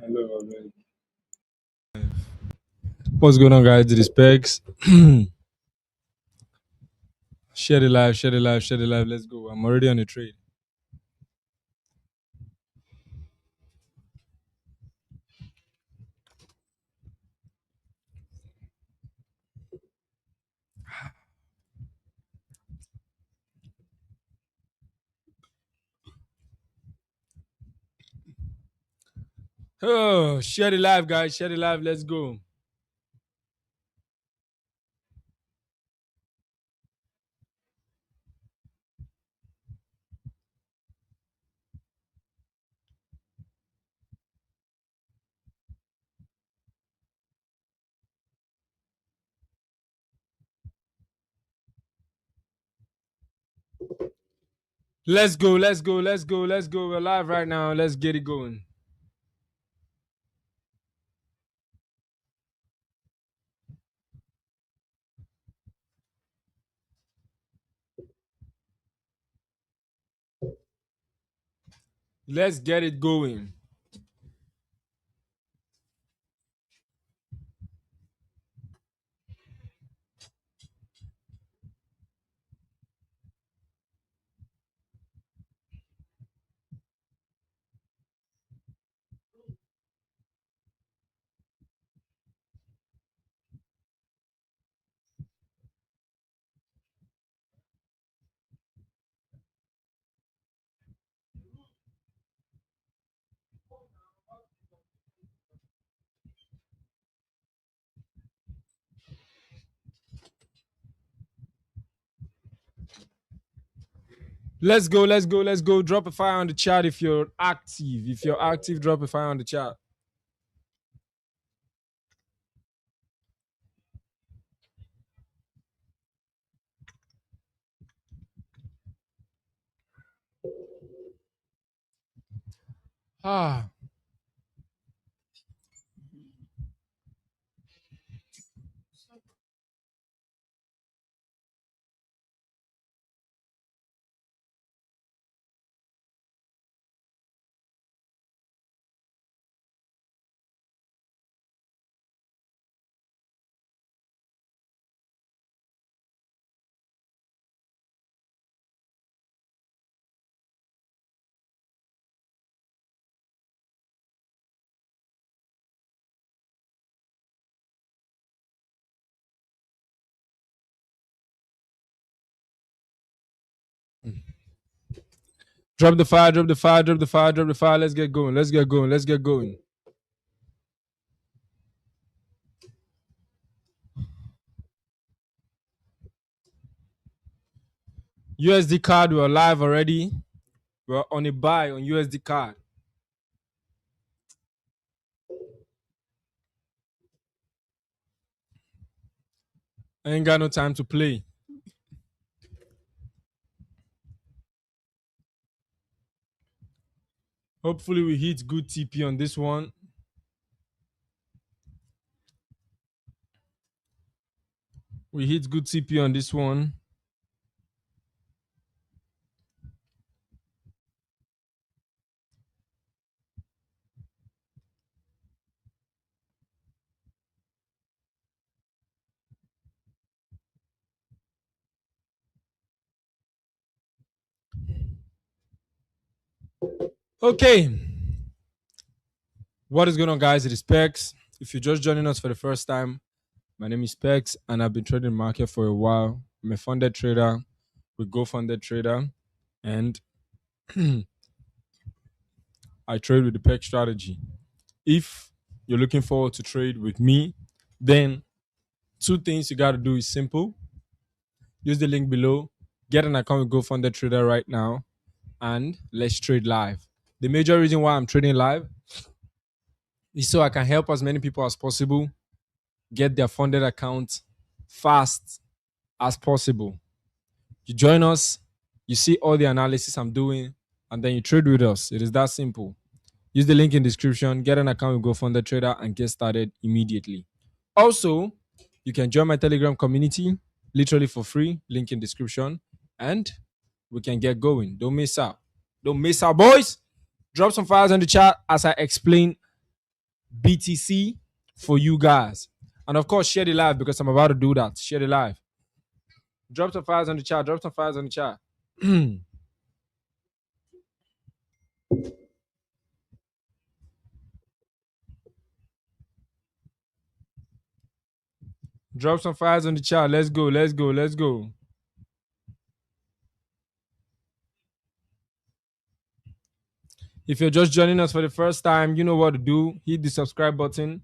Hello, Abeg. What's going on, guys? It is Specs. Share the live, share the live, share the live. Let's go. I'm already on the trade. Oh, share the live, guys. Share the live. Let's go. Let's go. Let's go. Let's go. Let's go. We're live right now. Let's get it going. Let's get it going. Let's go. Let's go. Let's go. Drop a fire on the chat if you're active. If you're active, drop a fire on the chat. Ah. Drop the fire, drop the fire, drop the fire, drop the fire. Let's get going. Let's get going. Let's get going. USD card, we're live already. We're on a buy on USD card. I ain't got no time to play. Hopefully we hit good TP on this one. We hit good TP on this one. Okay. What is going on, guys? It is Specs. If you're just joining us for the first time, my name is Specs and I've been trading market for a while. I'm a funded trader. We go funded trader. And I trade with the PEC strategy. If you're looking forward to trade with me, then two things you got to do is simple. Use the link below. Get an account with GoFunded Trader right now, and let's trade live. The major reason why I'm trading live is so I can help as many people as possible get their funded account fast as possible. You join us, you see all the analysis I'm doing, and then you trade with us. It is that simple. Use the link in the description, get an account with GoFunded Trader, and get started immediately. Also, you can join my Telegram community literally for free, link in description, and we can get going. Don't miss out. Don't miss out, boys. Drop some files on the chat as I explain BTC for you guys. And of course, share the live because I'm about to do that. Share the live. Drop some files on the chat. Drop some files on the chat. Drop some files on the chat. Let's go. Let's go. Let's go. If you're just joining us for the first time, you know what to do. Hit the subscribe button.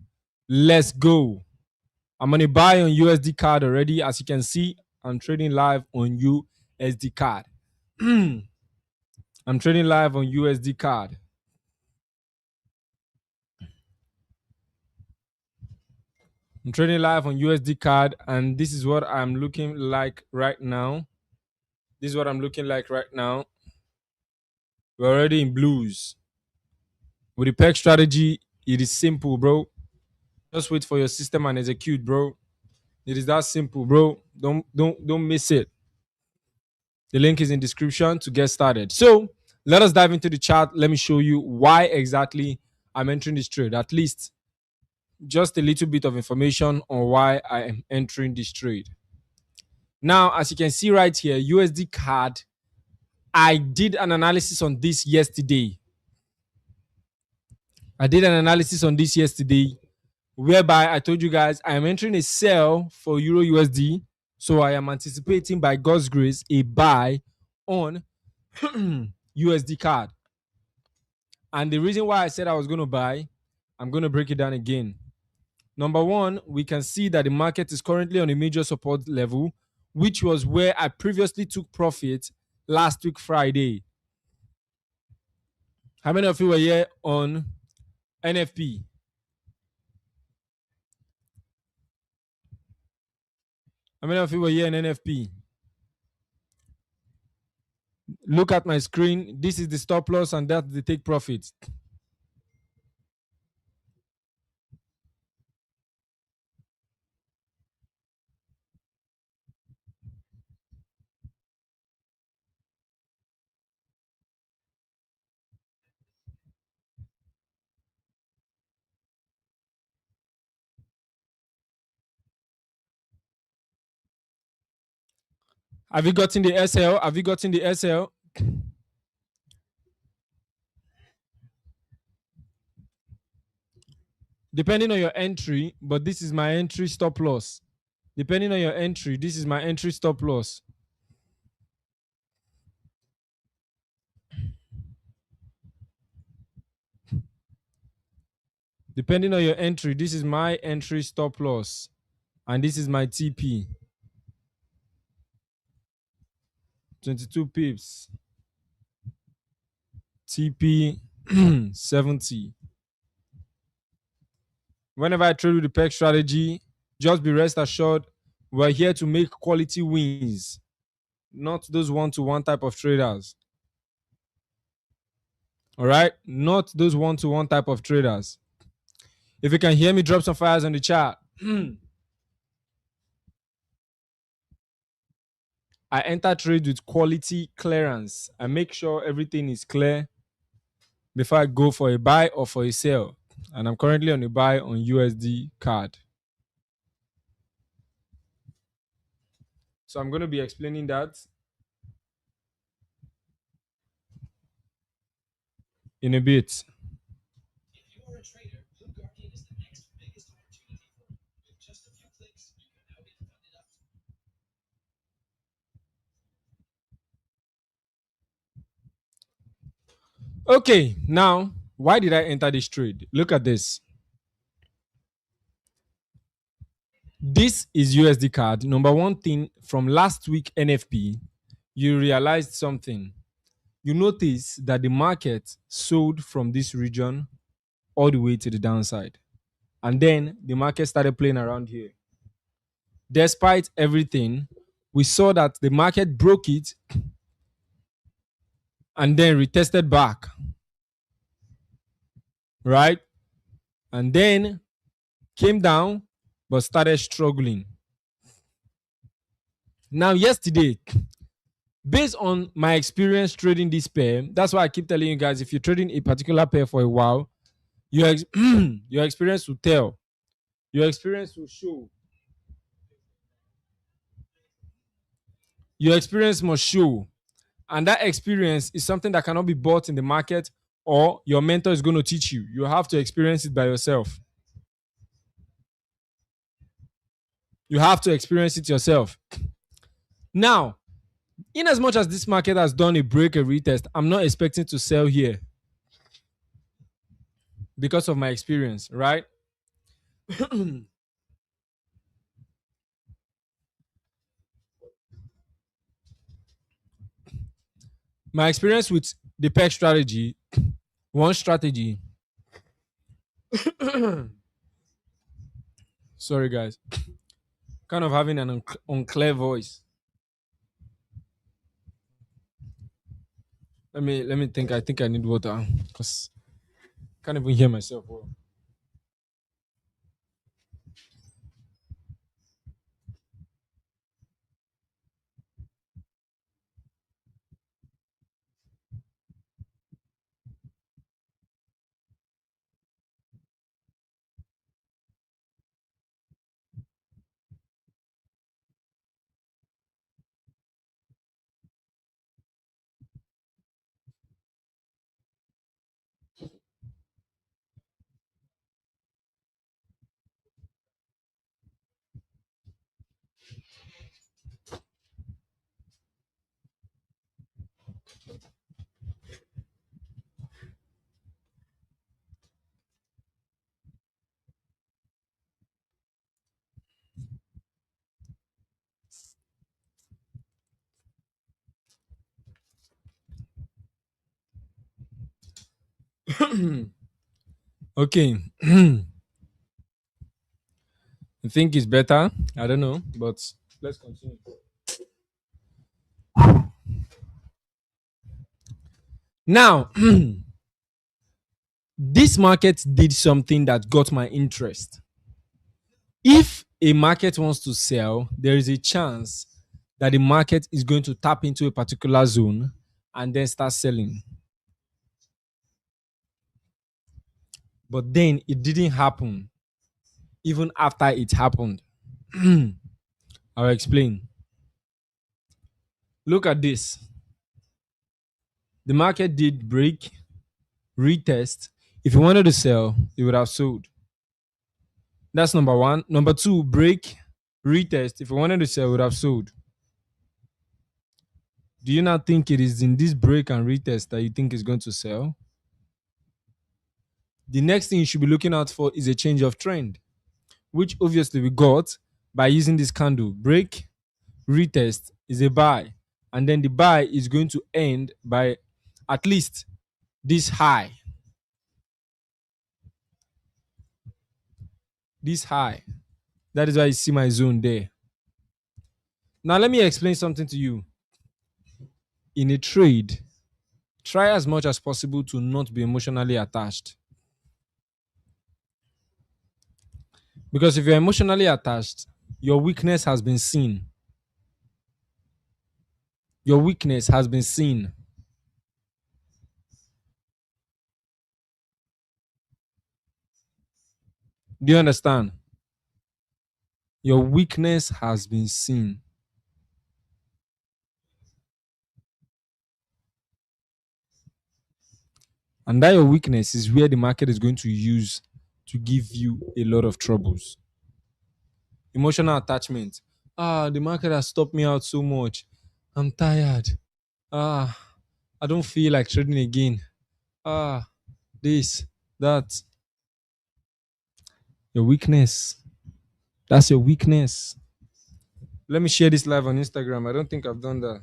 Let's go. I'm on a buy on USD card already. As you can see, I'm trading live on USD card. I'm trading live on USD card. I'm trading live on USD card, and this is what I'm looking like right now. This is what I'm looking like right now. We're already in blues. With the peg strategy, it is simple, bro. Just wait for your system and execute, bro. It is that simple, bro. Don't miss it. The link is in description to get started. So let us dive into the chart. Let me show you why exactly I'm entering this trade. At least just a little bit of information on why I am entering this trade. Now, as you can see right here, USD card, I did an analysis on this yesterday. Whereby I told you guys I am entering a sell for Euro USD. So I am anticipating, by God's grace, a buy on USD card. And the reason why I said I was going to buy, I'm going to break it down again. Number one, we can see that the market is currently on a major support level, which was where I previously took profit last week, Friday. How many of you were here on NFP? How many of you were here in NFP? Look at my screen. This is the stop loss and that's the take profit. Have you gotten the SL? Have you gotten the SL? Depending on your entry, but this is my entry stop loss. Depending on your entry, this is my entry stop loss. Depending on your entry, this is my entry stop loss. And this is my TP. 22 pips. TP 70. Whenever I trade with the peg strategy, just be rest assured we're here to make quality wins, not those one-to-one type of traders. All right? Not those one-to-one type of traders. If you can hear me, drop some fires on the chat. I enter trade with quality clearance. I make sure everything is clear before I go for a buy or for a sell. And I'm currently on a buy on USD card. So I'm going to be explaining that in a bit. Okay, now, why did I enter this trade? Look at this. This is USD card. Number one thing from last week NFP, you realized something. You notice that the market sold from this region all the way to the downside. And then the market started playing around here. Despite everything, we saw that the market broke it and then retested back. Right? And then came down but started struggling. Now, yesterday, based on my experience trading this pair, that's why I keep telling you guys, if you're trading a particular pair for a while, Your experience will tell. Your experience will show. Your experience must show. And that experience is something that cannot be bought in the market or your mentor is going to teach you. You have to experience it by yourself. You have to experience it yourself. Now, in as much as this market has done a break, a retest, I'm not expecting to sell here because of my experience, right? My experience with the PEG strategy, one strategy, sorry guys, kind of having an unclear voice. Let me think. I think I need water because I can't even hear myself well. Okay, I think it's better. I don't know, but let's continue. Now, this market did something that got my interest. If a market wants to sell, there is a chance that the market is going to tap into a particular zone and then start selling. But then it didn't happen even after it happened. I'll explain. Look at this. The market did break, retest. If you wanted to sell, you would have sold. That's number one. Number two, break, retest. If you wanted to sell, you would have sold. Do you not think it is in this break and retest that you think is going to sell? The next thing you should be looking out for is a change of trend, which obviously we got by using this candle. Break, retest is a buy. And then the buy is going to end by at least this high. This high. That is why you see my zone there. Now, let me explain something to you. In a trade, try as much as possible to not be emotionally attached. Because if you're emotionally attached, your weakness has been seen. Your weakness has been seen. Do you understand? Your weakness has been seen. And that your weakness is where the market is going to use to give you a lot of troubles. Emotional attachment. The market has stopped me out so much. I'm tired. Ah, I don't feel like trading again. Ah, this, that. Your weakness. That's your weakness. Let me share this live on Instagram. I don't think I've done that.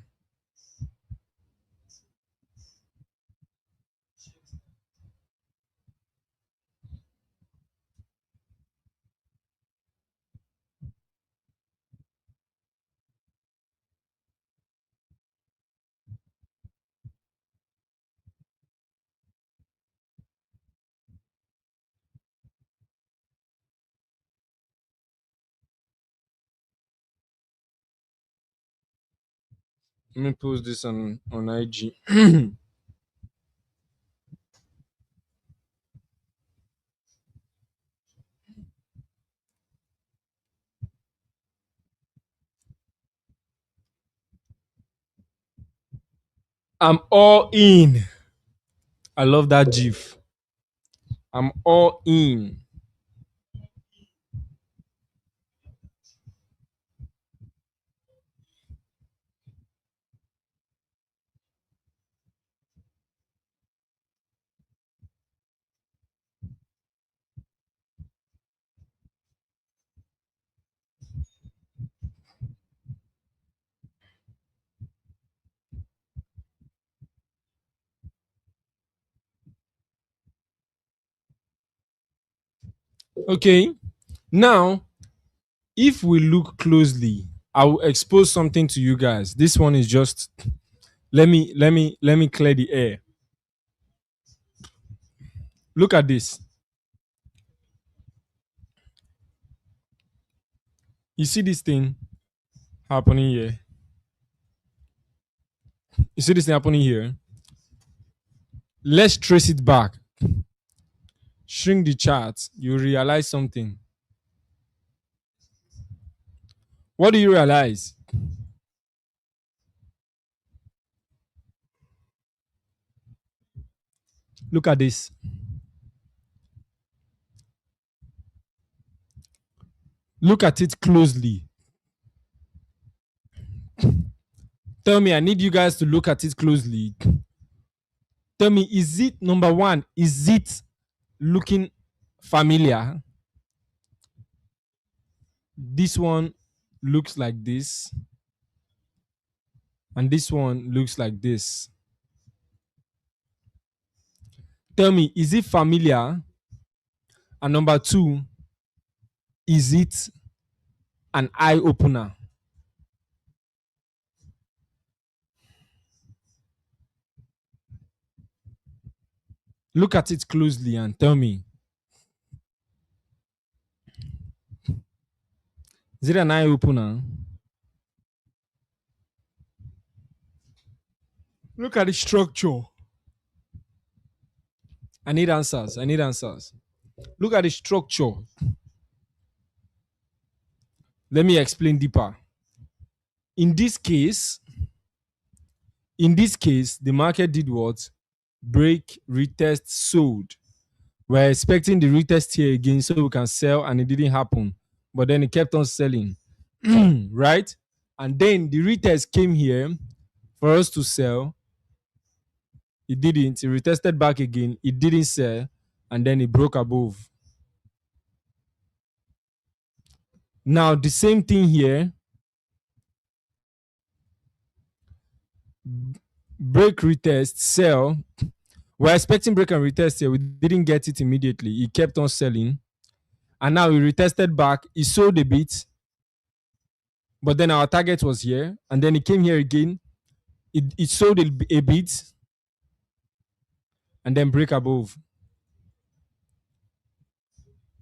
Let me post this on IG. I'm all in. I love that gif. I'm all in. Okay. Now, if we look closely, I will expose something to you guys. This one is just let me clear the air. Look at this. You see this thing happening here? You see this thing happening here? Let's trace it back. Shrink the chart. You realize something. What do you realize? Look at this. Look at it closely. Tell me, I need you guys to look at it closely. Tell me, is it number one? Is it looking familiar? This one looks like this, and this one looks like this. Tell me, is it familiar? And number two, is it an eye opener? Look at it closely and tell me, is it an eye opener? Look at the structure. I need answers. I need answers. Look at the structure. Let me explain deeper. In this case, the market did what? Break, retest, sold. We're expecting the retest here again so we can sell, and it didn't happen. But then it kept on selling. Right? And then the retest came here for us to sell. It didn't. It retested back again. It didn't sell. And then it broke above. Now, the same thing here. Break, retest, sell. We're expecting break and retest here. We didn't get it immediately. It kept on selling. And now we retested back. It sold a bit. But then our target was here. And then it came here again. It sold a bit. And then break above.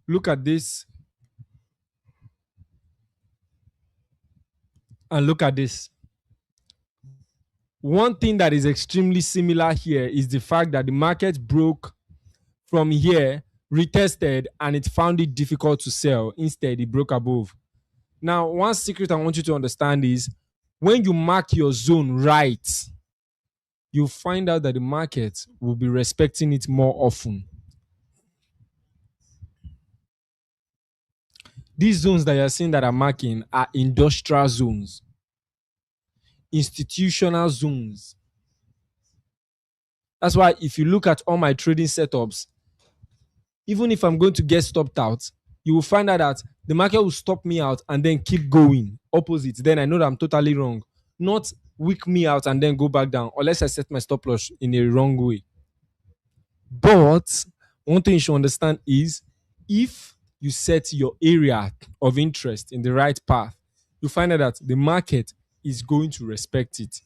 Look at this. And look at this. One thing that is extremely similar here is the fact that the market broke from here, retested, and it found it difficult to sell. Instead, it broke above. Now, one secret I want you to understand is when you mark your zone right, you'll find out that the market will be respecting it more often. These zones that you're seeing that are marking are industrial zones, institutional zones. That's why if you look at all my trading setups, even if I'm going to get stopped out, you will find out that the market will stop me out and then keep going opposite. Then I know that I'm totally wrong. Not wick me out and then go back down, unless I set my stop loss in a wrong way. But one thing you should understand is if you set your area of interest in the right path, you find out that the market is going to respect it.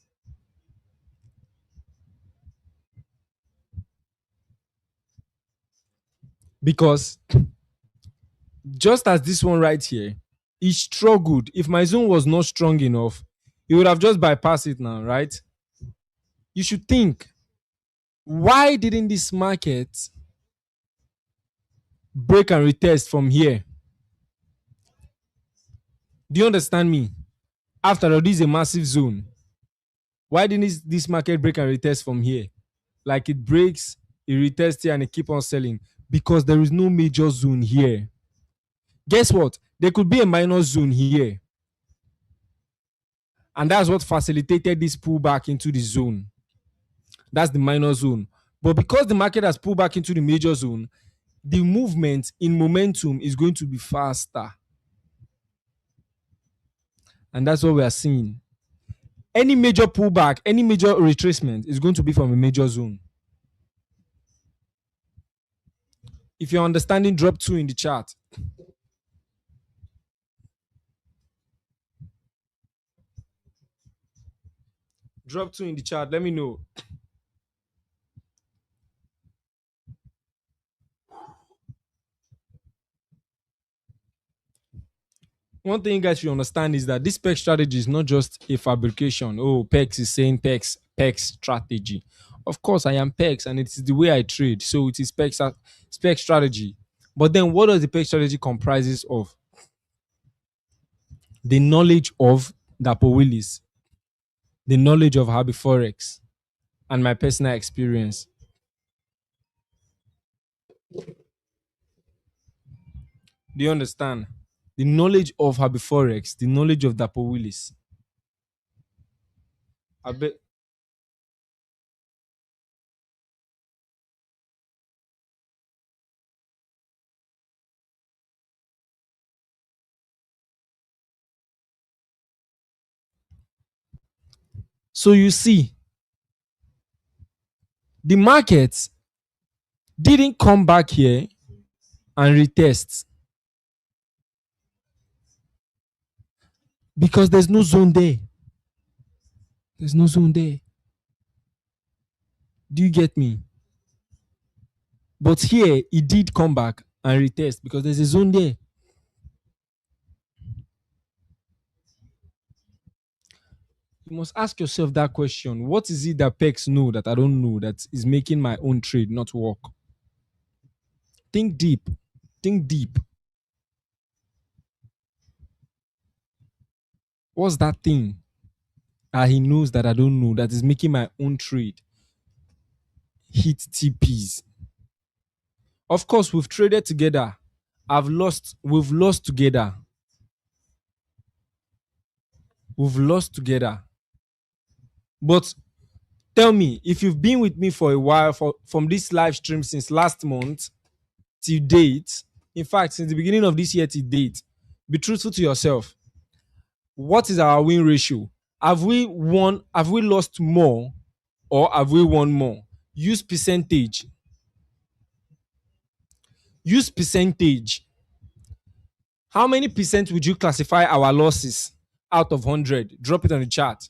Because just as this one right here, he struggled. If my zone was not strong enough, he would have just bypassed it now, right? You should think, why didn't this market break and retest from here? Do you understand me? After all, this is a massive zone. Why didn't this market break and retest from here? Like it breaks, it retests here, and it keep on selling because there is no major zone here. Guess what? There could be a minor zone here, and that's what facilitated this pullback into the zone. That's the minor zone. But because the market has pulled back into the major zone, the movement in momentum is going to be faster. And that's what we are seeing. Any major pullback, any major retracement is going to be from a major zone. If you're understanding, drop 2 in the chart. Drop 2 in the chart. Let me know. One thing you guys should understand is that this PEX strategy is not just a fabrication. Oh, PEX is saying PEX strategy. Of course, I am PEX and it is the way I trade. So it is PEX strategy. But then what does the PEX strategy comprises of? The knowledge of Dapo Willis, the knowledge of Habi Forex, and my personal experience. Do you understand? The knowledge of Habi Forex, the knowledge of Dapo Willis. I bet. So you see, the market didn't come back here and retest because there's no zone there. There's no zone there. Do you get me? But here, it did come back and retest because there's a zone there. You must ask yourself that question. What is it that PEX know that I don't know that is making my own trade not work? Think deep. Think deep. What's that thing that he knows that I don't know that is making my own trade hit TPs? Of course, we've traded together. We've lost together. We've lost together. But tell me, if you've been with me for a while, from this live stream since last month till date, in fact, since the beginning of this year till date, be truthful to yourself. What is our win ratio? Have we won? Have we lost more, or have we won more? Use percentage. Use percentage. How many percent would you classify our losses out of 100? Drop it on the chart.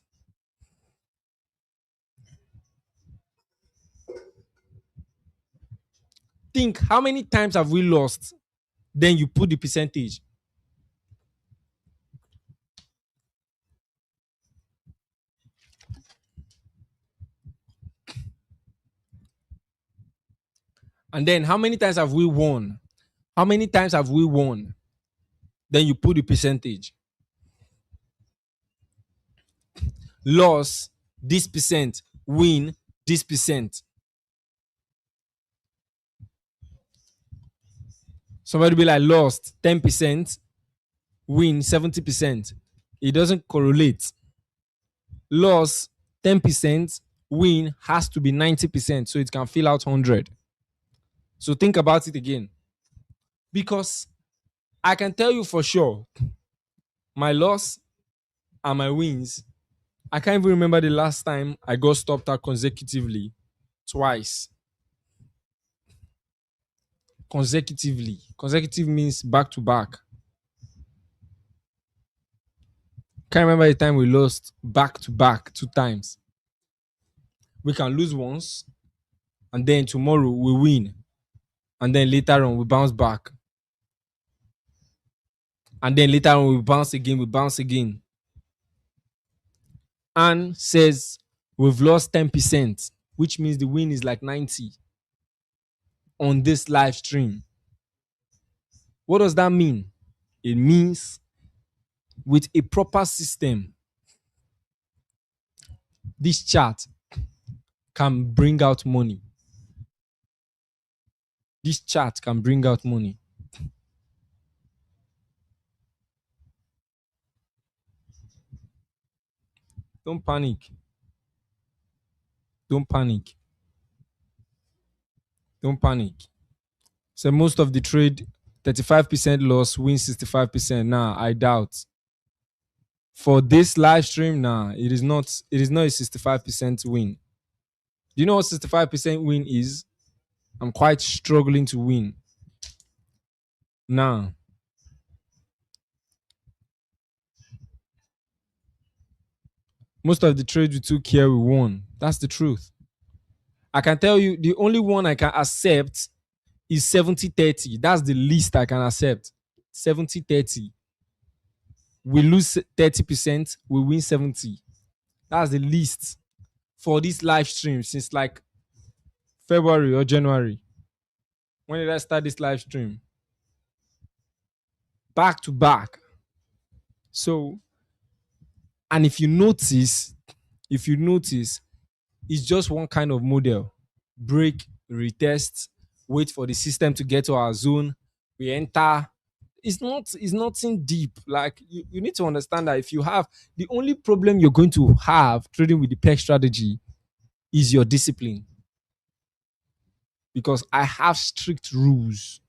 Think, how many times have we lost? Then you put the percentage. And then how many times have we won? How many times have we won? Then you put the percentage. Loss this percent, win this percent. Somebody be like, lost 10%, win 70%. It doesn't correlate. Loss 10%, win has to be 90%, so it can fill out 100. So think about it again. Because I can tell you for sure, my loss and my wins, I can't even remember the last time I got stopped out consecutively twice. Consecutively. Consecutive means back to back. Can't remember the time we lost back to back 2 times. We can lose once, and then tomorrow we win, and then later on we bounce back, and then later on we bounce again. We bounce again. Anne says we've lost 10%, which means the win is like 90 on this live stream. What does that mean? It means with a proper system, This chart can bring out money. This chart can bring out money. Don't panic. Don't panic. Don't panic. So most of the trade, 35% loss, win 65%. Nah, I doubt. For this live stream, nah, it is not. It is not a 65% win. Do you know what 65% win is? I'm quite struggling to win. Nah. Most of the trades we took here, we won. That's the truth. I can tell you the only one I can accept is 70-30. That's the least I can accept. 70-30. We lose 30%, we win 70. That's the least for this live stream since like February or January. When did I start this live stream? Back to back. So, and if you notice, it's just one kind of model. Break, retest, wait for the system to get to our zone. We enter. It's nothing deep. Like you need to understand that if you have the only problem you're going to have trading with the peg strategy is your discipline. Because I have strict rules.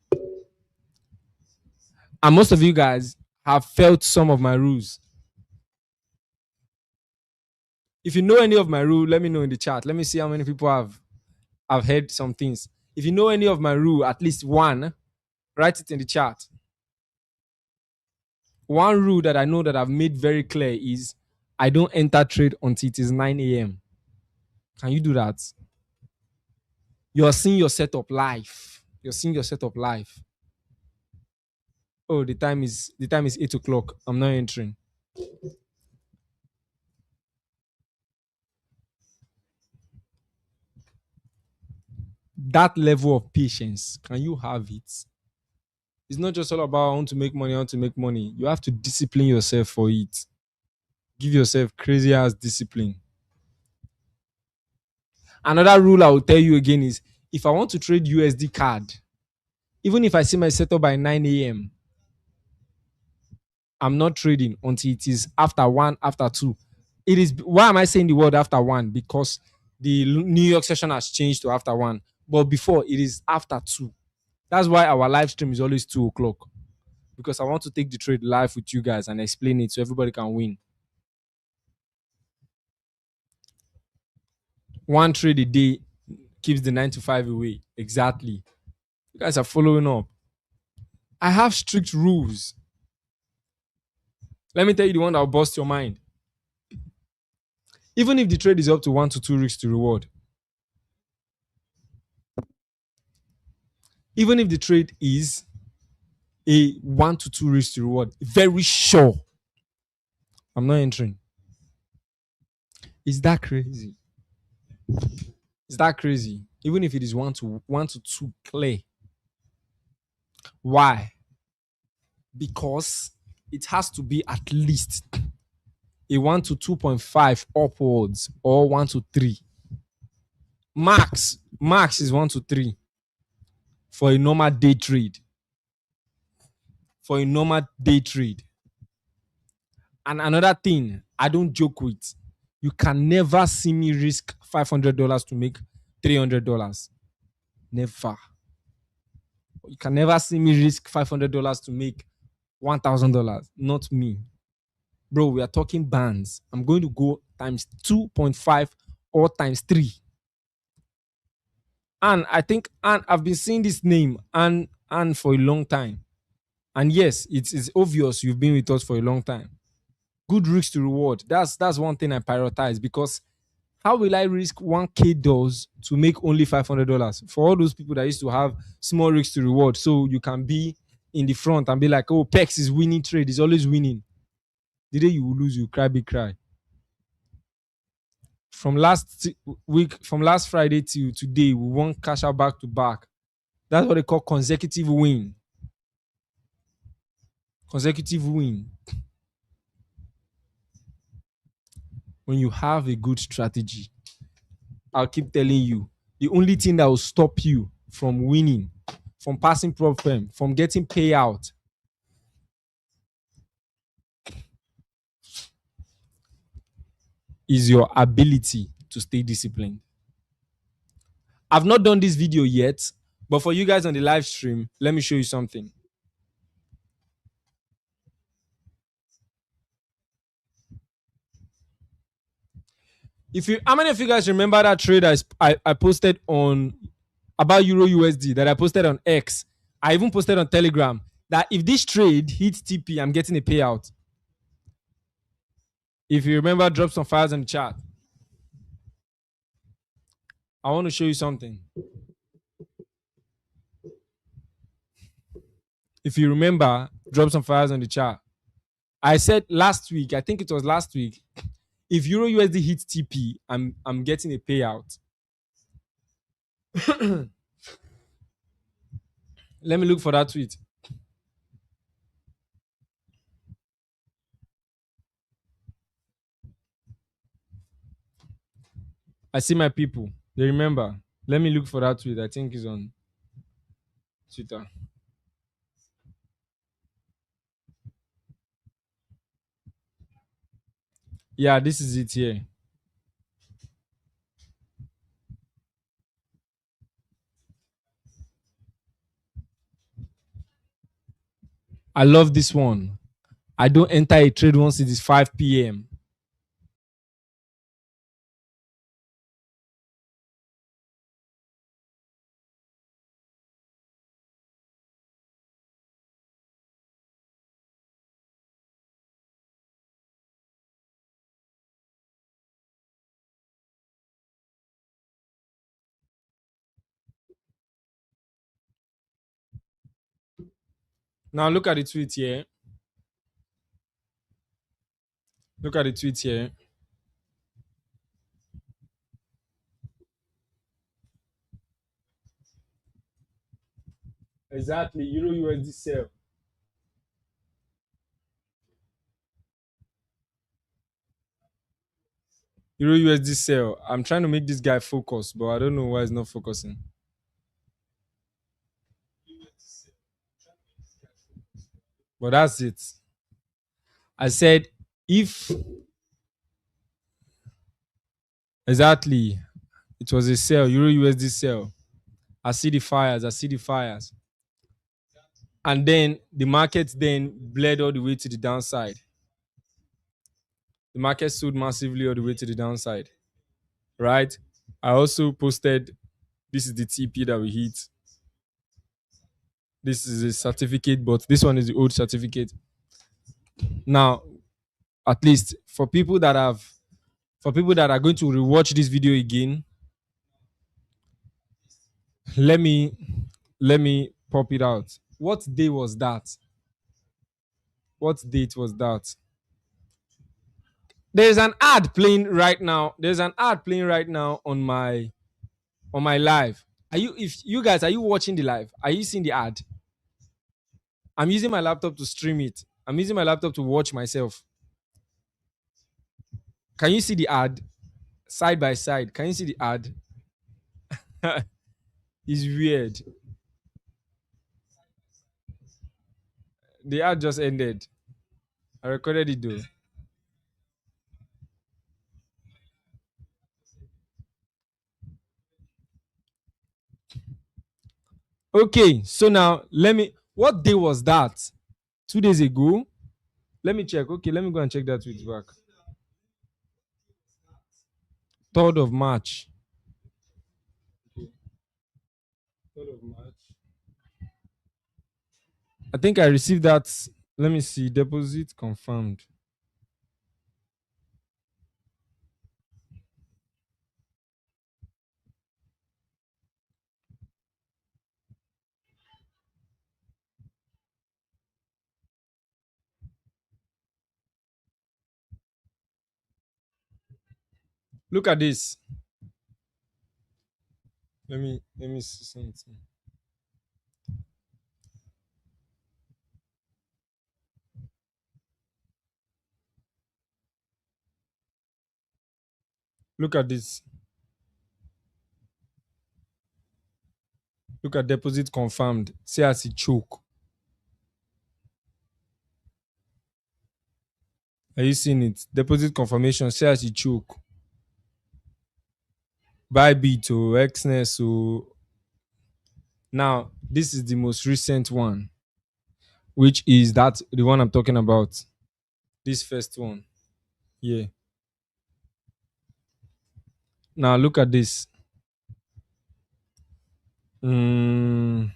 And most of you guys have felt some of my rules. If you know any of my rule, let me know in the chat. Let me see how many people have heard some things. If you know any of my rule, at least one, write it in the chat. One rule that I know that I've made very clear is I don't enter trade until it is 9 a.m. Can you do that? You're seeing your setup live. You're seeing your setup live. Oh, the time is 8 o'clock. I'm not entering. That level of patience, can you have it? It's not just all about I want to make money, I want to make money. You have to discipline yourself for it. Give yourself crazy ass discipline. Another rule I will tell you again is if I want to trade Usdcad, even if I see my setup by 9 a.m., I'm not trading until it is after 1, after 2. It is why am I saying the word after 1? Because the New York session has changed to after 1. But before it is after 2. That's why our live stream is always 2 o'clock. Because I want to take the trade live with you guys and explain it so everybody can win. One trade a day keeps the 9 to 5 away. Exactly. You guys are following up. I have strict rules. Let me tell you the one that will bust your mind. Even if the trade is up to 1 to 2 risks to reward, even if the trade is a 1 to 2 risks to reward, very sure, I'm not entering. Is that crazy? Is that crazy? Even if it is 1 to 2 clear. Why? Because it has to be at least a 1 to 2.5 upwards or 1 to 3. Max is 1 to 3 for a normal day trade. For a normal day trade. And another thing I don't joke with, you can never see me risk $500 to make $300. Never. You can never see me risk $500 to make $1,000. Not me. Bro, we are talking bands. I'm going to go times 2.5 or times 3. And I think, and I've been seeing this name and for a long time. And yes, it's obvious you've been with us for a long time. Good risk to reward. That's one thing I prioritize because how will I risk 1K dollars to make only $500 for all those people that used to have small risks to reward? So you can be in the front and be like, oh, PEX is winning trade, is always winning. The day you will lose, you cry, big cry. From last week, from last Friday till today, we won cash out back to back. That's what they call consecutive win. Consecutive win. when you have a good strategy, I'll keep telling you, the only thing that will stop you from winning, from passing problem, from getting payout is your ability to stay disciplined. I've not done this video yet, but for you guys on the live stream, let me show you something. If you, how many of you guys remember that trade I posted on about Euro USD that I posted on X? I even posted on Telegram that if this trade hits TP, I'm getting a payout. If you remember, drop some files in the chat. I want to show you something. If you remember, drop some files on the chat. I said last week, I think it was last week, if Euro USD hits TP, I'm getting a payout. Let me look for that tweet. I see my people. They remember. Let me look for that tweet. I think it's on Twitter. Yeah, this is it here. I love this one. I don't enter a trade once it is 5 p.m. Now look at the tweet here. Look at the tweet here. Exactly. Euro USD sell. Euro USD sell. I'm trying to make this guy focus, but I don't know why he's not focusing. But that's it. I said if exactly it was a sell, Euro USD sell. I see the fires. I see the fires. And then the market then bled all the way to the downside. The market sold massively all the way to the downside. Right? I also posted this is the TP that we hit. This is a certificate, but this one is the old certificate. Now, at least for people that are going to rewatch this video again, let me pop it out. What day was that? What date was that? There's an ad playing right now. There's an ad playing right now on my live. Are you, if you guys, are you watching the live? Are you seeing the ad? I'm using my laptop to stream it. I'm using my laptop to watch myself. Can you see the ad side by side? Can you see the ad? It's weird. The ad just ended. I recorded it though. Okay, so now let me. What day was that? 2 days ago. Let me check. Okay, let me go and check that tweet back. 3rd of March. 3rd of March. I think I received that. Let me see. Deposit confirmed. Look at this. Let me see something. Look at this. Look at deposit confirmed. See as it choke. Are you seeing it? Deposit confirmation. See as it choke. Bybit or Xness or now this is the most recent one, which is that the one I'm talking about. This first one. Yeah. Now look at this. Mm,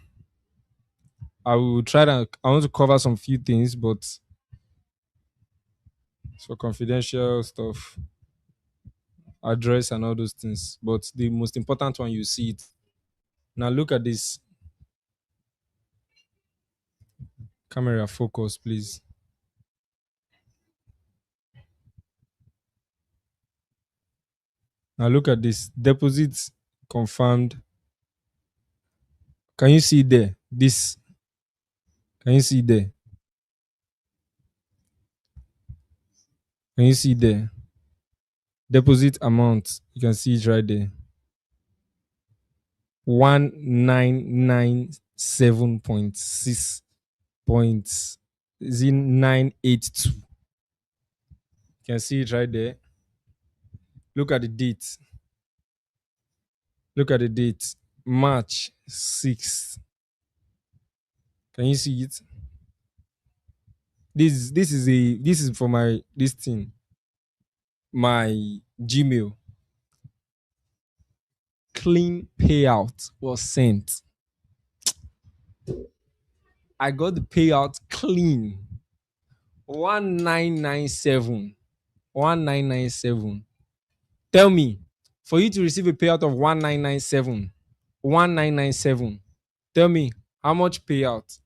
I will try to. I want to cover some few things, but it's for confidential stuff, address and all those things. But the most important one, you see it. Now look at this. Camera focus, please. Now look at this. Deposits confirmed. Can you see there? This. Can you see there? Can you see there? Deposit amount. You can see it right there. 1997.6 points. Is it 982? You can see it right there. Look at the date. Look at the date. March 6th. Can you see it? This is for my this thing. My Gmail. Clean payout was sent. I got the payout clean. 1997. 1997. Tell me, for you to receive a payout of 1997, 1997, tell me how much payout,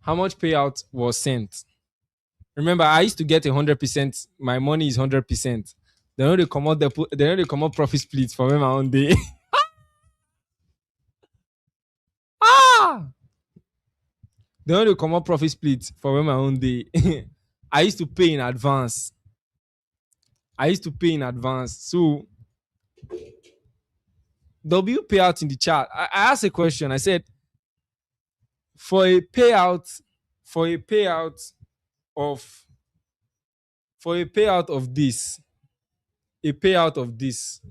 how much payout was sent. Remember, I used to get 100%. My money is 100%. They know they come out. They know they come out profit split for me my own day. Ah, they know they come out profit split for me my own day. I used to pay in advance. I used to pay in advance. So W payout in the chat. I asked a question. I said, for a payout, for a payout of for a payout of this.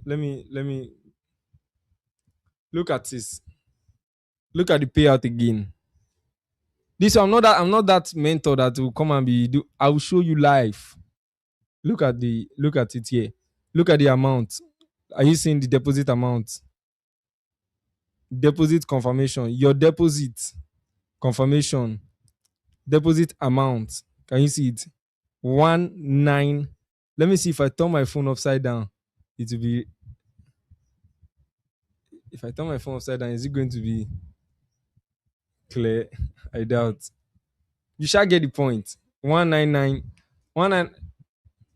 Let me look at this. Look at the payout again. This I'm not that mentor that will come and be do. I will show you live. Look at it here. Look at the amount. Are you seeing the deposit amount? Deposit confirmation. Your deposit confirmation. Deposit amount. Can you see it? 19. Let me see if I turn my phone upside down. It will be. If I turn my phone upside down, is it going to be clear? I doubt. You shall get the point. 199. 19.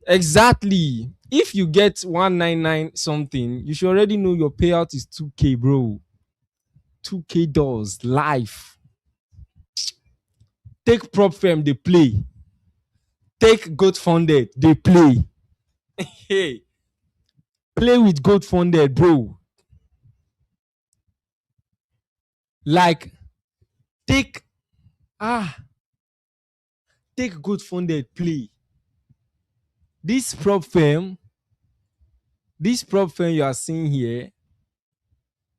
Exactly. If you get 199 something, you should already know your payout is 2K, bro. 2K dollars live. Take prop firm, they play. Take goat funded, they play. Hey, play with goat funded, bro. Like, take ah, take goat funded, play. This prop firm, this prop firm you are seeing here,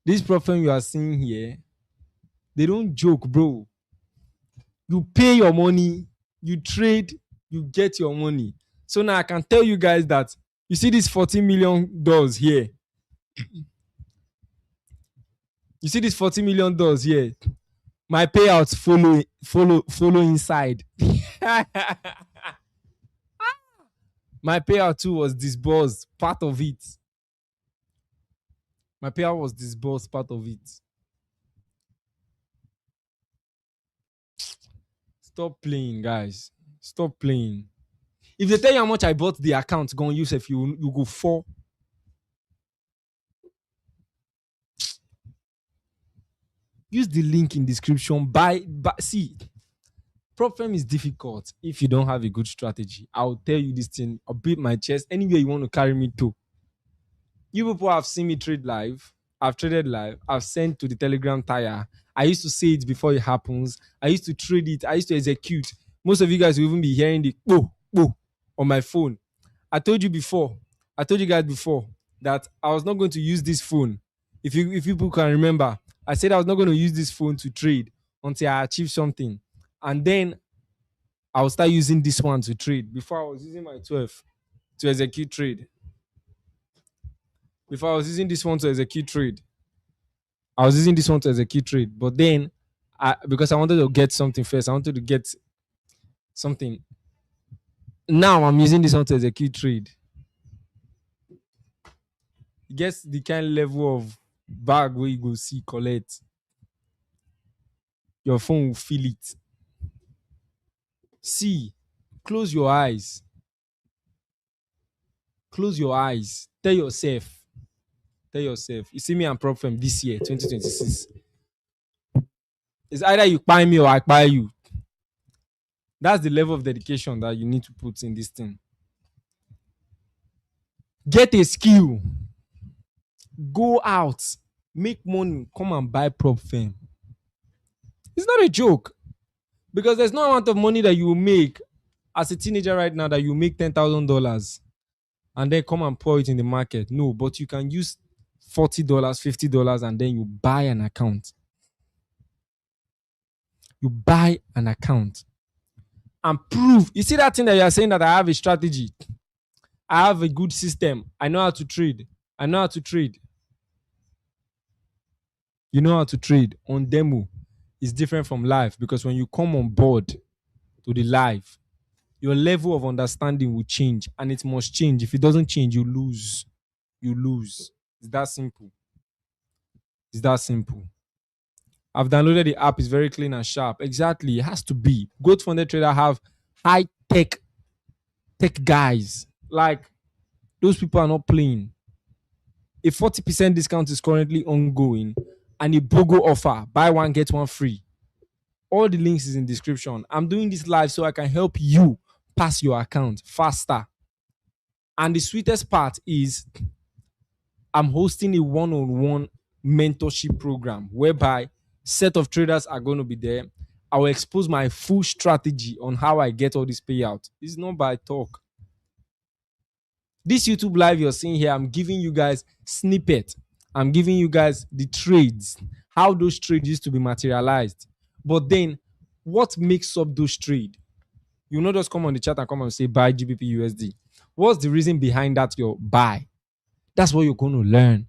this prop firm you are seeing here, they don't joke, bro. You pay your money, you trade, you get your money. So now I can tell you guys that you see this $40 million here. You see this $40 million here. My payouts follow inside. My payout too was disbursed, part of it. My payout was disbursed, part of it. Stop playing, guys. Stop playing. If they tell you how much I bought the account, go on use if you go for. Use the link in description. Buy see. Problem is difficult if you don't have a good strategy. I'll tell you this thing. I'll beat my chest anywhere you want to carry me to. You people have seen me trade live. I've traded live. I've sent to the Telegram tire. I used to say it before it happens. I used to trade it. I used to execute. Most of you guys will even be hearing the oh, oh on my phone. I told you before. I told you guys before that I was not going to use this phone. If people can remember, I said I was not going to use this phone to trade until I achieve something. And then I'll start using this one to trade. Before I was using my 12 to execute trade. Before I was using this one to execute trade. I was using this one to execute trade. But then because I wanted to get something first, I wanted to get something. Now I'm using this one to execute trade. It gets the kind of level of bag where you go see collect. Your phone will feel it. See, close your eyes. Close your eyes. Tell yourself. Tell yourself. You see me and Prop from this year, 2026. It's either you buy me or I buy you. That's the level of dedication that you need to put in this thing. Get a skill. Go out. Make money. Come and buy Prop firm. It's not a joke. Because there's no amount of money that you will make as a teenager right now that you make $10,000 and then come and pour it in the market. No, but you can use $40, $50, and then you buy an account. You buy an account and prove. You see that thing that you are saying that I have a strategy. I have a good system. I know how to trade. I know how to trade. You know how to trade on demo. It's different from live because when you come on board to the live, your level of understanding will change and it must change. If it doesn't change, you lose. You lose. It's that simple. It's that simple. I've downloaded the app. It's very clean and sharp. Exactly. It has to be. Good funded trader have high tech guys. Like those people are not playing. A 40% discount is currently ongoing and a BOGO offer. Buy one, get one free. All the links is in description. I'm doing this live so I can help you pass your account faster. And the sweetest part is I'm hosting a one-on-one mentorship program whereby set of traders are going to be there. I will expose my full strategy on how I get all this payout. It's not by talk. This YouTube live you're seeing here, I'm giving you guys snippet. I'm giving you guys the trades, how those trades used to be materialized. But then, what makes up those trades? You not just come on the chat and come and say buy GBP USD. What's the reason behind that your buy? That's what you're going to learn.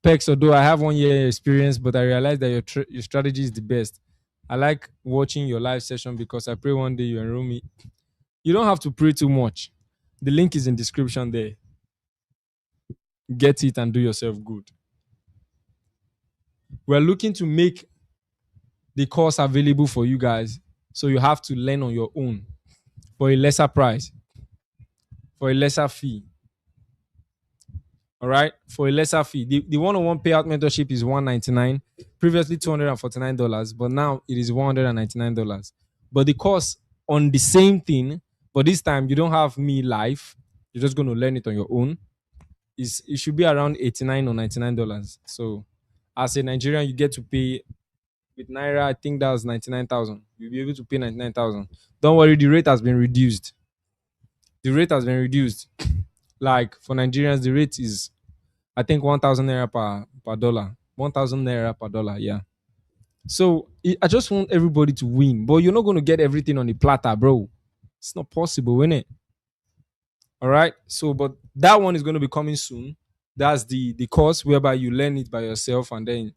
Pex, although I have 1 year experience, but I realize that your strategy is the best. I like watching your live session because I pray one day you enroll me. You don't have to pray too much. The link is in description there. Get it and do yourself good. We're looking to make the course available for you guys, so you have to learn on your own for a lesser price, for a lesser fee. All right, for a lesser fee. The one-on-one payout mentorship is $199, previously $249, but now it is $199. But the course on the same thing, but this time you don't have me live. You're just going to learn it on your own. It should be around $89 or $99. So as a Nigerian, you get to pay with Naira. I think that was 99,000. You'll be able to pay 99,000. Don't worry, the rate has been reduced. The rate has been reduced. Like for Nigerians, the rate is, I think, 1,000 naira per dollar. 1,000 naira per dollar, yeah. So I just want everybody to win, but you're not going to get everything on the platter, bro. It's not possible, isn't it? All right. So, but that one is going to be coming soon. That's the course whereby you learn it by yourself, and then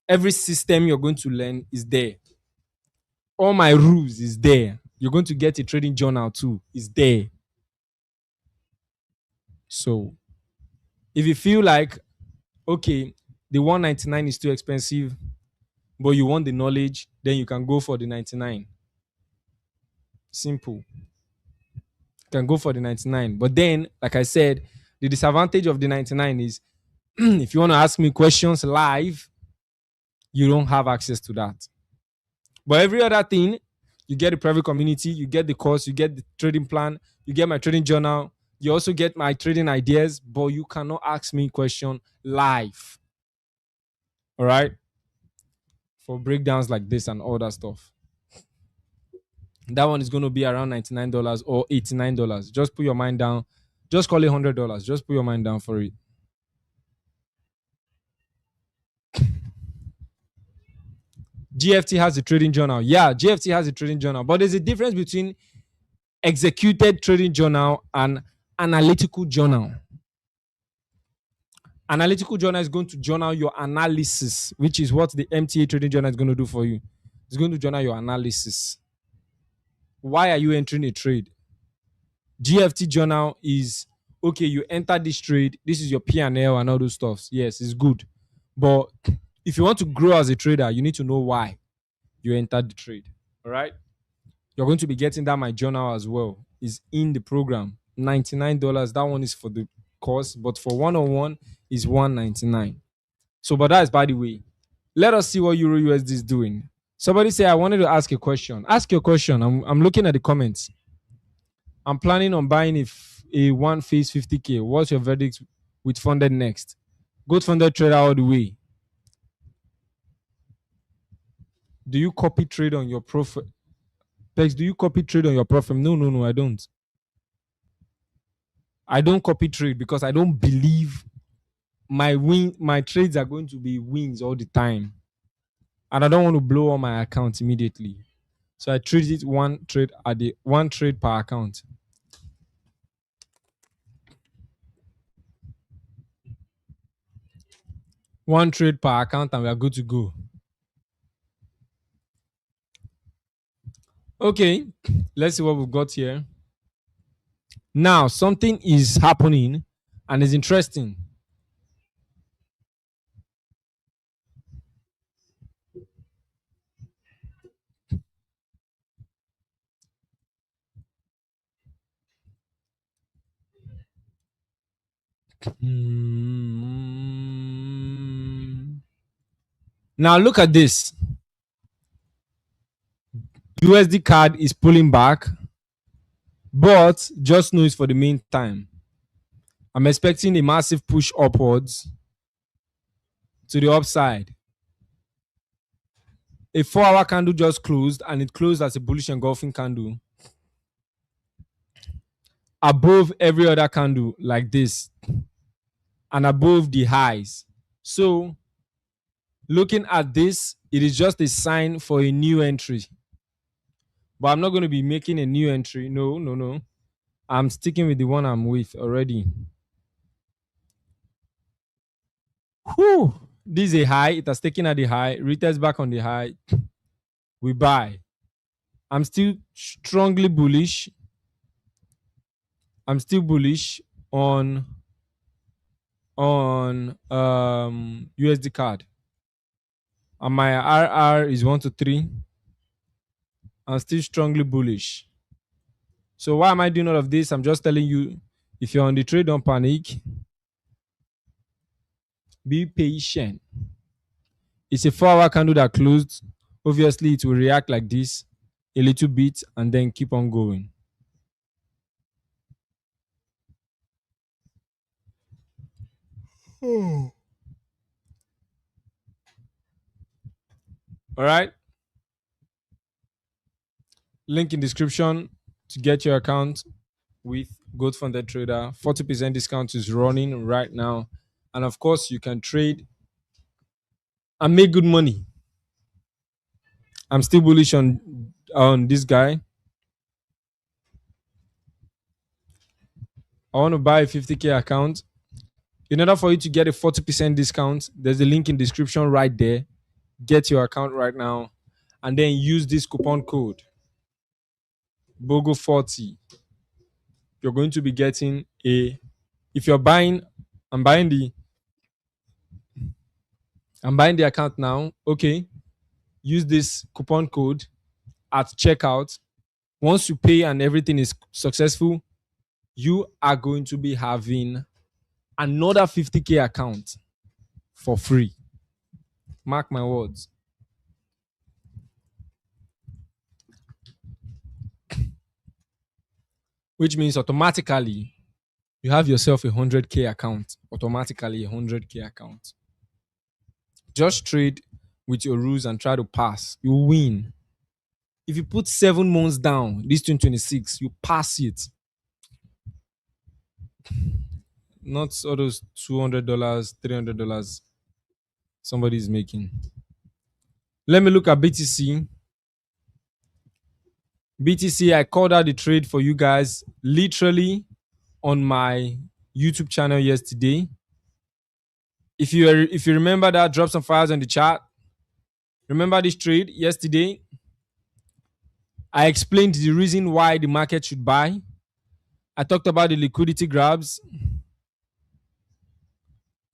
every system you're going to learn is there. All my rules is there. You're going to get a trading journal too. It's there. So if you feel like, okay, the 199 is too expensive, but you want the knowledge, then you can go for the 99. Simple. You can go for the 99. But then, like I said, the disadvantage of the 99 is if you want to ask me questions live, you don't have access to that. But every other thing, you get the private community, you get the course, you get the trading plan, you get my trading journal, you also get my trading ideas, but you cannot ask me question live. All right. For breakdowns like this and all that stuff. That one is going to be around $99 or $89. Just put your mind down. Just call it $100. Just put your mind down for it. GFT has a trading journal. Yeah, GFT has a trading journal, but there's a difference between executed trading journal and analytical journal. Analytical journal is going to journal your analysis, which is what the MTA trading journal is going to do for you. It's going to journal your analysis. Why are you entering a trade? GFT journal is okay. You enter this trade. This is your P&L and all those stuffs. Yes, it's good, but if you want to grow as a trader, you need to know why you entered the trade. All right. You're going to be getting that my journal as well. Is in the program. $99. That one is for the course, but for one-on-one is $199. So, but that is by the way. Let us see what Euro USD is doing. Somebody say I wanted to ask a question. Ask your question. I'm looking at the comments. I'm planning on buying a one phase 50K. What's your verdict with funded next? Good funded trader all the way. Do you copy trade on your profile? Pex, do you copy trade on your profile? No, I don't. I don't copy trade because I don't believe my trades are going to be wins all the time. And I don't want to blow all my accounts immediately. So I treat it one trade per account. One trade per account and we are good to go. Okay, let's see what we've got here. Now, something is happening and it's interesting. Now, look at this. Usdcad is pulling back, but just know it's for the meantime. I'm expecting a massive push upwards to the upside. A 4-hour candle just closed and it closed as a bullish engulfing candle above every other candle like this and above the highs. So looking at this, it is just a sign for a new entry. But I'm not going to be making a new entry. No. I'm sticking with the one I'm with already. Whew. This is a high. It has taken at the high. Retests back on the high. We buy. I'm still strongly bullish. I'm still bullish on Usdcad. And my RR is 1 to 3. I'm still strongly bullish. So why am I doing all of this? I'm just telling you, if you're on the trade, don't panic. Be patient. It's a 4-hour candle that closed. Obviously, it will react like this a little bit and then keep on going. All right. Link in description to get your account with Gold Funded Trader. 40% discount is running right now. And of course, you can trade and make good money. I'm still bullish on this guy. I want to buy a 50K account. In order for you to get a 40% discount, there's a link in description right there. Get your account right now and then use this coupon code BOGO 40. You're going to be getting if you're buying, I'm buying the account now. Okay. Use this coupon code at checkout. Once you pay and everything is successful, you are going to be having another 50K account for free. Mark my words. Which means automatically you have yourself a 100K account. Automatically a 100K account. Just trade with your rules and try to pass. You win. If you put 7 months down, this 2026, you pass it. Not all those $200, $300 somebody is making. Let me look at BTC. BTC, I called out the trade for you guys literally on my YouTube channel yesterday. If you remember that, drop some files on the chat. Remember this trade yesterday? I explained the reason why the market should buy. I talked about the liquidity grabs.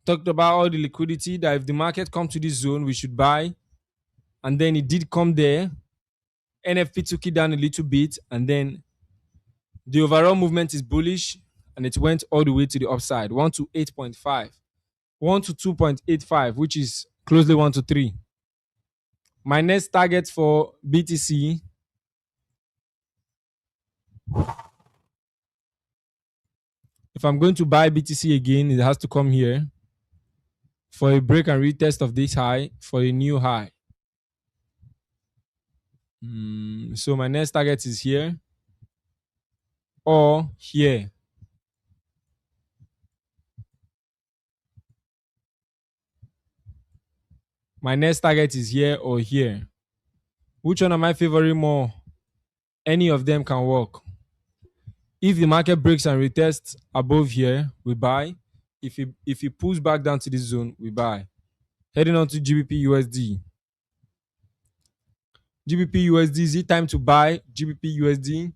Talked about all the liquidity that if the market comes to this zone, we should buy. And then it did come there. NFP took it down a little bit, and then the overall movement is bullish, and it went all the way to the upside, 1 to 8.5, 1 to 2.85, which is closely 1 to 3. My next target for BTC, if I'm going to buy BTC again, it has to come here for a break and retest of this high for a new high. So my next target is here or here. My next target is here or here. Which one am I favoring more? Any of them can work. If the market breaks and retests above here, we buy. If it pulls back down to this zone, we buy. Heading on to GBP USD. GBP USD, is it time to buy GBP USD?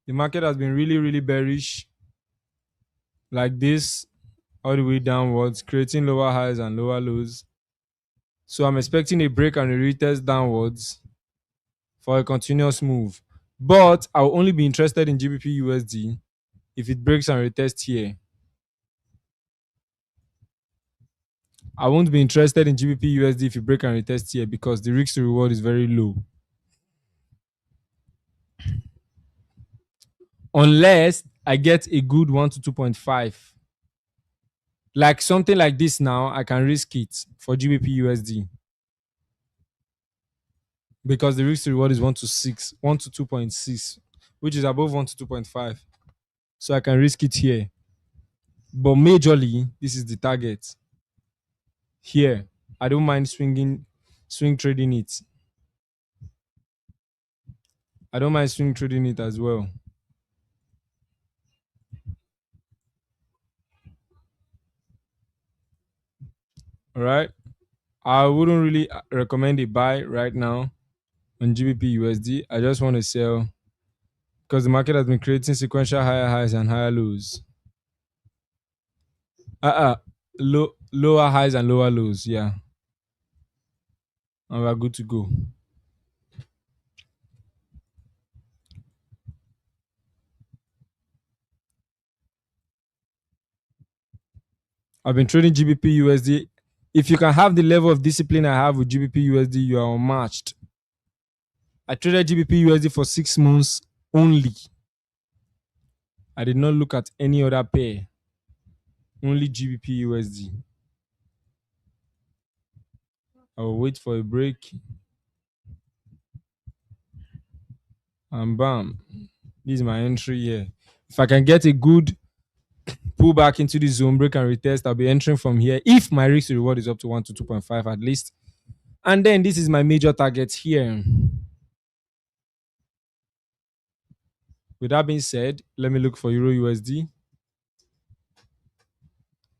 The market has been really, really bearish like this all the way downwards, creating lower highs and lower lows. So I'm expecting a break and a retest downwards for a continuous move. But I'll only be interested in GBP USD if it breaks and retests here. I won't be interested in GBP USD if it break and retest here because the risk to reward is very low. Unless I get a good 1 to 2.5. Like something like this now, I can risk it for GBP USD. Because the risk to reward is 1 to 6, 1 to 2.6, which is above 1 to 2.5. So I can risk it here. But majorly, this is the target. Here, I don't mind swing trading it. I don't mind swing trading it as well. All right. I wouldn't really recommend a buy right now on GBP USD. I just want to sell because the market has been creating sequential higher highs and higher lows. Lower highs and lower lows. Yeah. And we're good to go. I've been trading GBP USD. If you can have the level of discipline I have with GBP USD, you are unmatched. I traded GBP USD for 6 months only. I did not look at any other pair. Only GBP USD. I will wait for a break. And bam. This is my entry here. If I can get a good pull back into the zone, break and retest, I'll be entering from here. If my risk to reward is up to 1 to 2.5 at least. And then this is my major target here. With that being said, let me look for Euro USD.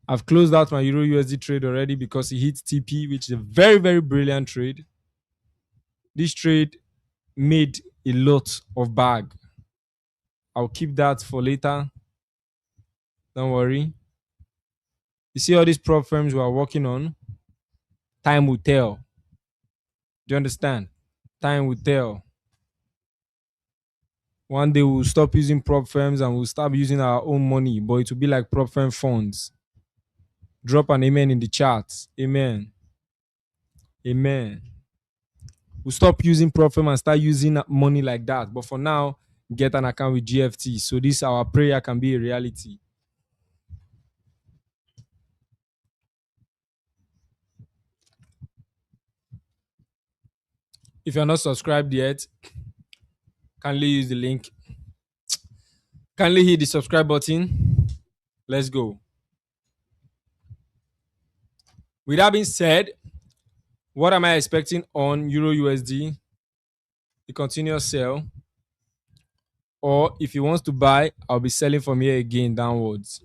I've closed out my Euro USD trade already because it hit TP, which is a very, very brilliant trade. This trade made a lot of bag. I'll keep that for later. Don't worry. You see all these prop firms we are working on? Time will tell. Do you understand? Time will tell. One day we'll stop using prop firms and we'll start using our own money, but it will be like prop firm funds. Drop an amen in the chat. Amen. Amen. We'll stop using prop firm and start using money like that. But for now, get an account with GFT. So this our prayer can be a reality. If you're not subscribed yet, kindly use the link. Kindly hit the subscribe button. Let's go. With that being said, what am I expecting on Euro USD? The continuous sell. Or if he wants to buy, I'll be selling from here again downwards.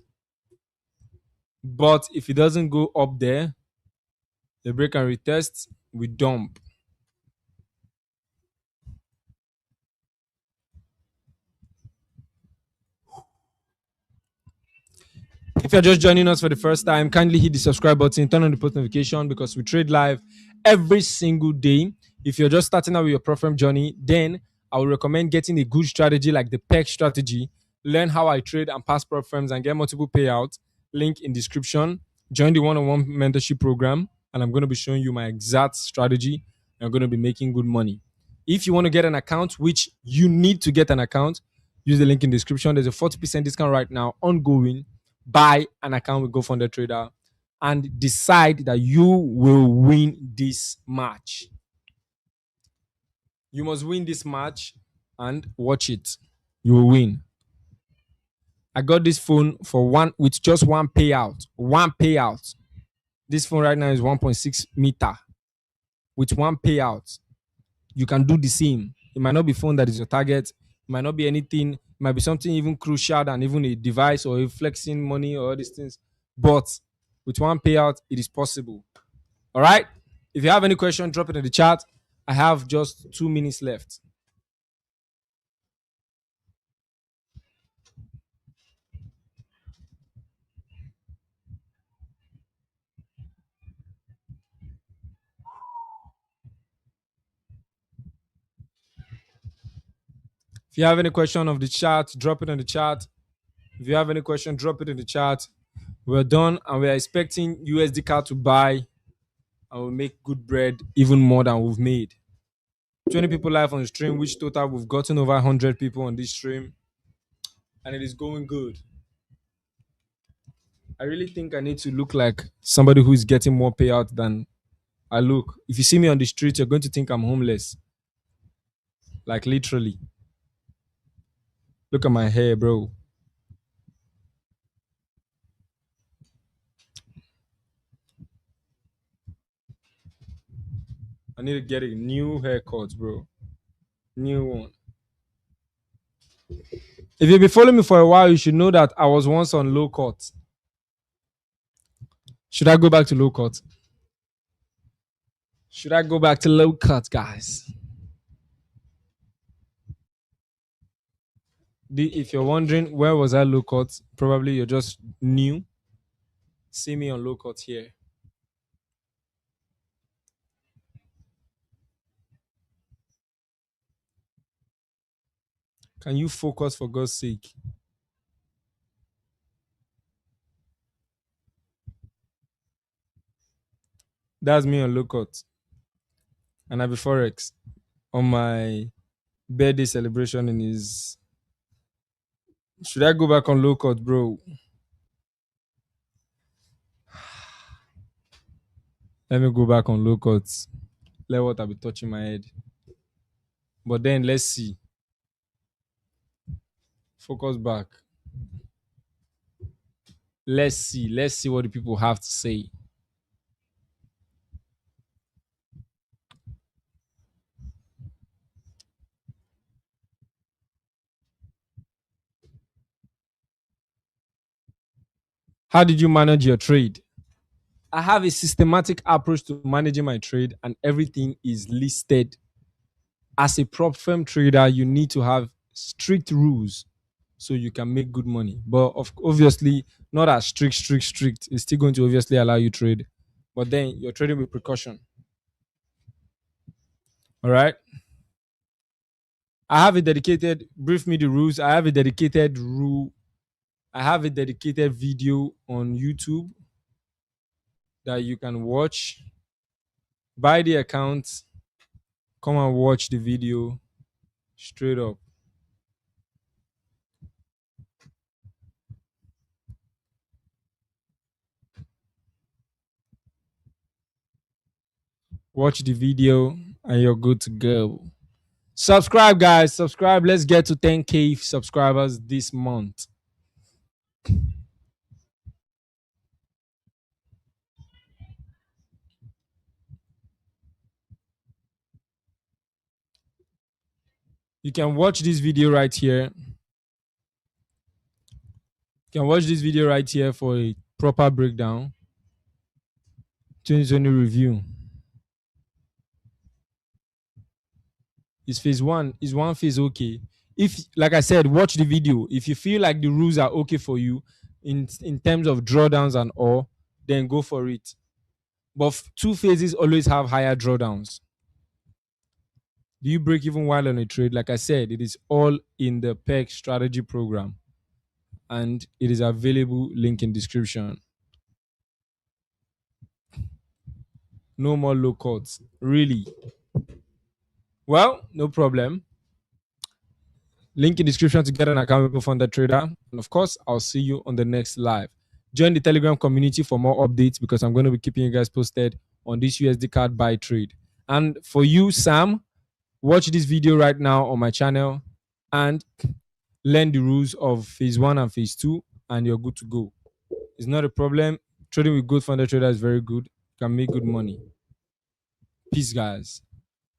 But if it doesn't go up there, the break and retest, we dump. If you're just joining us for the first time, kindly hit the subscribe button, turn on the post notification because we trade live every single day. If you're just starting out with your prop journey, then I would recommend getting a good strategy like the PEG strategy. Learn how I trade and pass prop firms and get multiple payouts. Link in description. Join the one-on-one mentorship program, and I'm going to be showing you my exact strategy. I'm going to be making good money. If you want to get an account, which you need to get an account, use the link in the description. There's a 40% discount right now ongoing. Buy an account with GoFunded Trader and decide that you will win this match. You must win this match and watch it. You will win. I got this phone for one with just one payout. One payout. This phone right now is 1.6 meter. With one payout, you can do the same. It might not be phone that is your target. It might not be anything. It might be something even crucial than even a device or a flexing money or all these things. But with one payout, it is possible. All right. If you have any question, drop it in the chat. I have just 2 minutes left. If you have any question of the chat, drop it in the chat. If you have any question, drop it in the chat. We're done and we're expecting USDCad to buy and we'll make good bread even more than we've made. 20 people live on the stream, which total we've gotten over 100 people on this stream. And it is going good. I really think I need to look like somebody who is getting more payout than I look. If you see me on the street, you're going to think I'm homeless. Like literally. Look at my hair, bro. I need to get a new haircut, bro. New one. If you've been following me for a while, you should know that I was once on low cut. Should I go back to low cut? Should I go back to low cut, guys? If you're wondering where was I low cut, probably you're just new. See me on low cut here. Can you focus for God's sake? That's me on low cut. And I be Forex on my birthday celebration in his. Should I go back on low cut, bro? Let me go back on low cut. Let what I be touching my head. But then let's see. Focus back. Let's see. Let's see what the people have to say. How did you manage your trade? I have a systematic approach to managing my trade, and everything is listed. As a prop firm trader, you need to have strict rules so you can make good money. But obviously, not as strict. It's still going to obviously allow you trade. But then you're trading with precaution. All right. I have a dedicated, brief me the rules. I have a dedicated rule. I have a dedicated video on YouTube that you can watch. Buy the account, come and watch the video straight up. Watch the video and you're good to go. Subscribe, guys. Subscribe. Let's get to 10K subscribers this month. You can watch this video right here. You can watch this video right here for a proper breakdown. 2020 review. Is phase one? Is one phase okay? If, like I said, watch the video. If you feel like the rules are okay for you in terms of drawdowns and all, then go for it. But two phases always have higher drawdowns. Do you break even while on a trade? Like I said, it is all in the PEG strategy program, and it is available. Link in description. No more low cuts. Really? Well, no problem. Link in description to get an account with Founder Trader. And of course, I'll see you on the next live. Join the Telegram community for more updates because I'm going to be keeping you guys posted on this USD card buy trade. And for you, Sam, watch this video right now on my channel and learn the rules of phase one and phase two, and you're good to go. It's not a problem. Trading with good Founder Trader is very good. You can make good money. Peace, guys.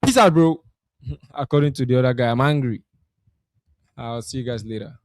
Peace out, bro. According to the other guy, I'm angry. I'll see you guys later.